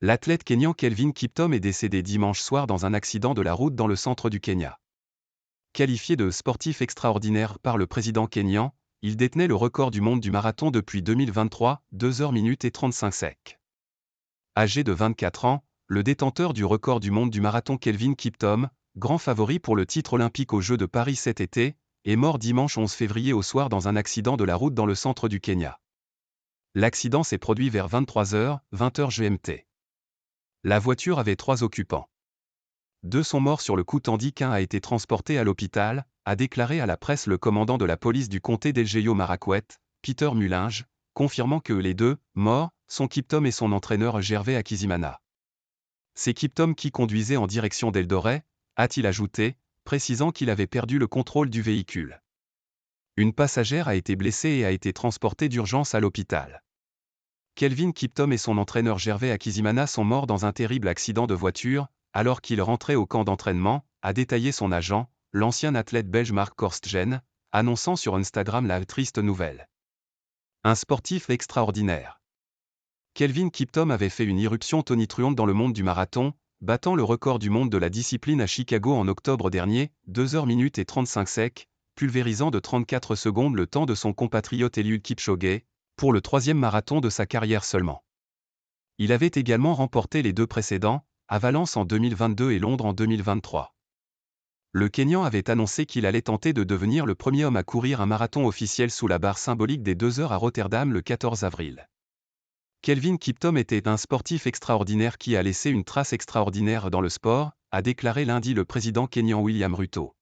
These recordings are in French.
L'athlète kényan Kelvin Kiptum est décédé dimanche soir dans un accident de la route dans le centre du Kenya. Qualifié de sportif extraordinaire par le président kényan, il détenait le record du monde du marathon depuis 2023, 2h 35 sec. Âgé de 24 ans, le détenteur du record du monde du marathon Kelvin Kiptum, grand favori pour le titre olympique aux Jeux de Paris cet été, est mort dimanche 11 février au soir dans un accident de la route dans le centre du Kenya. L'accident s'est produit vers 23h, 20h GMT. La voiture avait 3 occupants. 2 sont morts sur le coup tandis qu'un a été transporté à l'hôpital, a déclaré à la presse le commandant de la police du comté d'Elgeyo Marakwet, Peter Mullinge, confirmant que les 2 morts sont Kiptum et son entraîneur Gervais Hakizimana. C'est Kiptum qui conduisait en direction d'Eldoret, a-t-il ajouté, précisant qu'il avait perdu le contrôle du véhicule. Une passagère a été blessée et a été transportée d'urgence à l'hôpital. Kelvin Kiptum et son entraîneur Gervais Hakizimana sont morts dans un terrible accident de voiture, alors qu'ils rentraient au camp d'entraînement, a détaillé son agent, l'ancien athlète belge Mark Korstgen, annonçant sur Instagram la triste nouvelle. Un sportif extraordinaire. Kelvin Kiptum avait fait une irruption tonitruante dans le monde du marathon, battant le record du monde de la discipline à Chicago en octobre dernier, 2h 35 sec, pulvérisant de 34 secondes le temps de son compatriote Eliud Kipchoge, pour le 3e marathon de sa carrière seulement. Il avait également remporté les 2 précédents, à Valence en 2022 et Londres en 2023. Le Kényan avait annoncé qu'il allait tenter de devenir le premier homme à courir un marathon officiel sous la barre symbolique des 2 heures à Rotterdam le 14 avril. Kelvin Kiptum était un sportif extraordinaire qui a laissé une trace extraordinaire dans le sport, a déclaré lundi le président kényan William Ruto.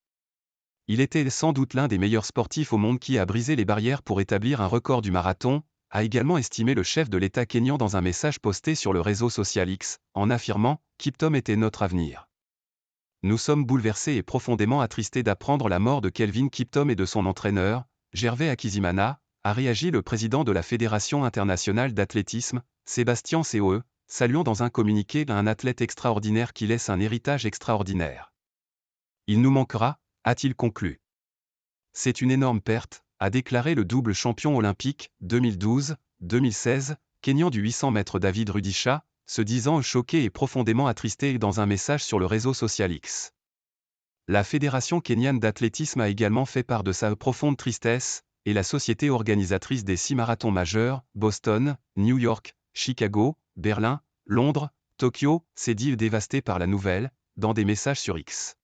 Il était sans doute l'un des meilleurs sportifs au monde qui a brisé les barrières pour établir un record du marathon, a également estimé le chef de l'État kényan dans un message posté sur le réseau social X, en affirmant « Kiptum était notre avenir ». Nous sommes bouleversés et profondément attristés d'apprendre la mort de Kelvin Kiptum et de son entraîneur, Gervais Hakizimana, a réagi le président de la Fédération internationale d'athlétisme, Sébastien Coe, saluant dans un communiqué un athlète extraordinaire qui laisse un héritage extraordinaire. Il nous manquera, a-t-il conclu. C'est une énorme perte, a déclaré le double champion olympique, 2012-2016, kényan du 800 mètres David Rudisha, se disant choqué et profondément attristé dans un message sur le réseau social X. La Fédération kenyane d'athlétisme a également fait part de sa profonde tristesse, et la société organisatrice des 6 marathons majeurs, Boston, New York, Chicago, Berlin, Londres, Tokyo, s'est dit dévastée par la nouvelle, dans des messages sur X.